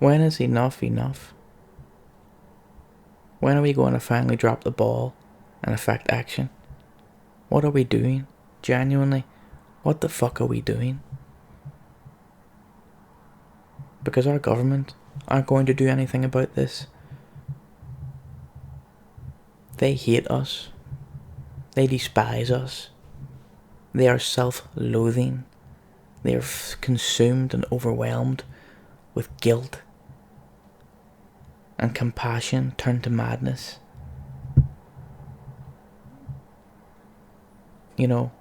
When is enough enough? When are we going to finally drop the ball and affect action? What are we doing? Genuinely, what the fuck are we doing? Because our government aren't going to do anything about this. They hate us. They despise us. They are self-loathing. They are consumed and overwhelmed with guilt and compassion turned to madness. You know,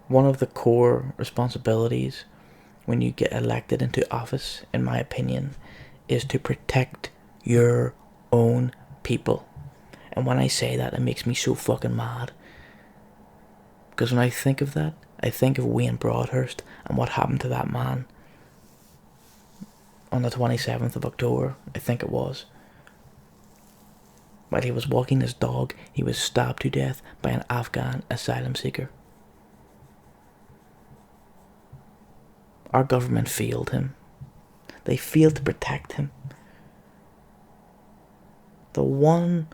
one of the core responsibilities when you get elected into office, in my opinion, is to protect your own people. And when I say that, it makes me so fucking mad. Because when I think of that, I think of Wayne Broadhurst and what happened to that man on the 27th of October, I think it was. While he was walking his dog, he was stabbed to death by an Afghan asylum seeker. Our government failed him. They failed to protect him. One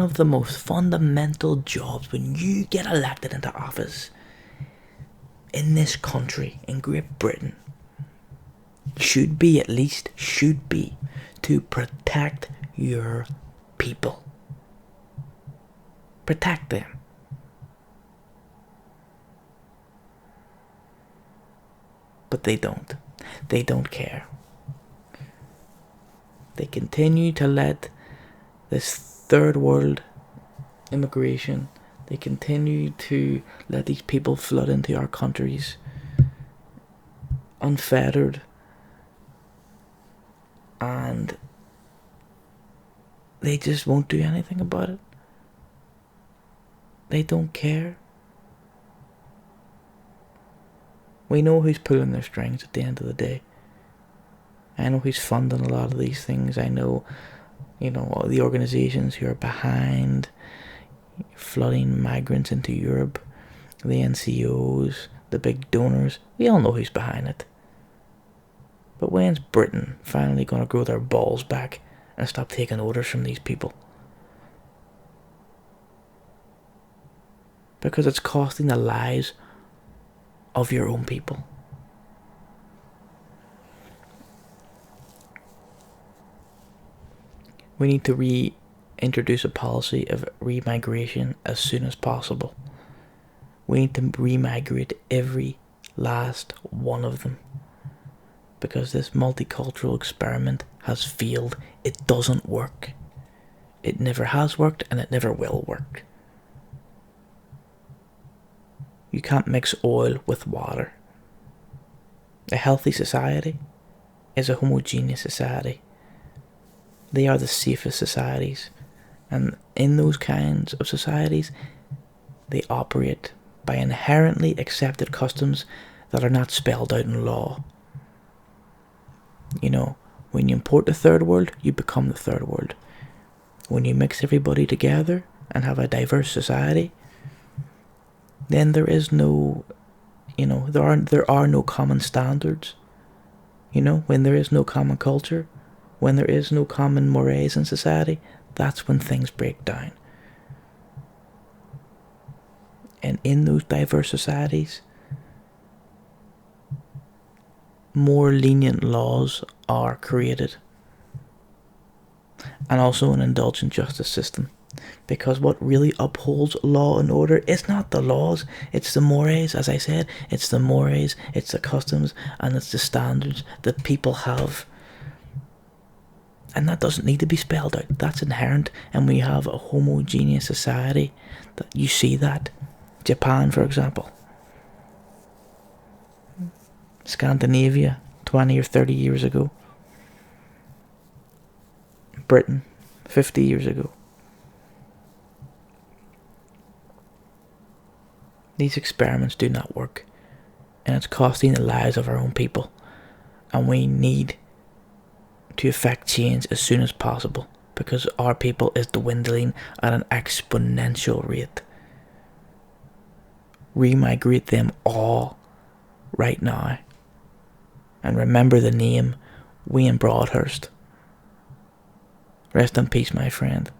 of the most fundamental jobs when you get elected into office in this country, in Great Britain, should be to protect your people. Protect them. But they don't. They don't care. They continue to let this third world immigration, they continue to let these people flood into our countries unfettered, and they just won't do anything about it. They don't care. We know who's pulling their strings at the end of the day. I know who's funding a lot of these things. I know, all the organisations who are behind flooding migrants into Europe, the NCOs, the big donors. We all know who's behind it. But when's Britain finally going to grow their balls back and stop taking orders from these people? Because it's costing the lives of your own people. We need to reintroduce a policy of remigration as soon as possible. We need to remigrate every last one of them. Because this multicultural experiment has failed. It doesn't work. It never has worked and it never will work. You can't mix oil with water. A healthy society is a homogeneous society. They are the safest societies. And in those kinds of societies, they operate by inherently accepted customs that are not spelled out in law. When you import the third world, you become the third world. When you mix everybody together and have a diverse society, then there is no, there are no common standards. When there is no common culture, when there is no common mores in society, that's when things break down. And in those diverse societies, more lenient laws are created. And also an indulgent justice system. Because what really upholds law and order is not the laws, it's the mores, as I said. It's the mores, it's the customs, and it's the standards that people have. And that doesn't need to be spelled out. That's inherent. And we have a homogeneous society. You see that. Japan, for example. Scandinavia, 20 or 30 years ago. Britain, 50 years ago. These experiments do not work. And it's costing the lives of our own people. And we need to effect change as soon as possible. Because our people is dwindling at an exponential rate. Remigrate them all right now. And remember the name Wayne Broadhurst. Rest in peace, my friend.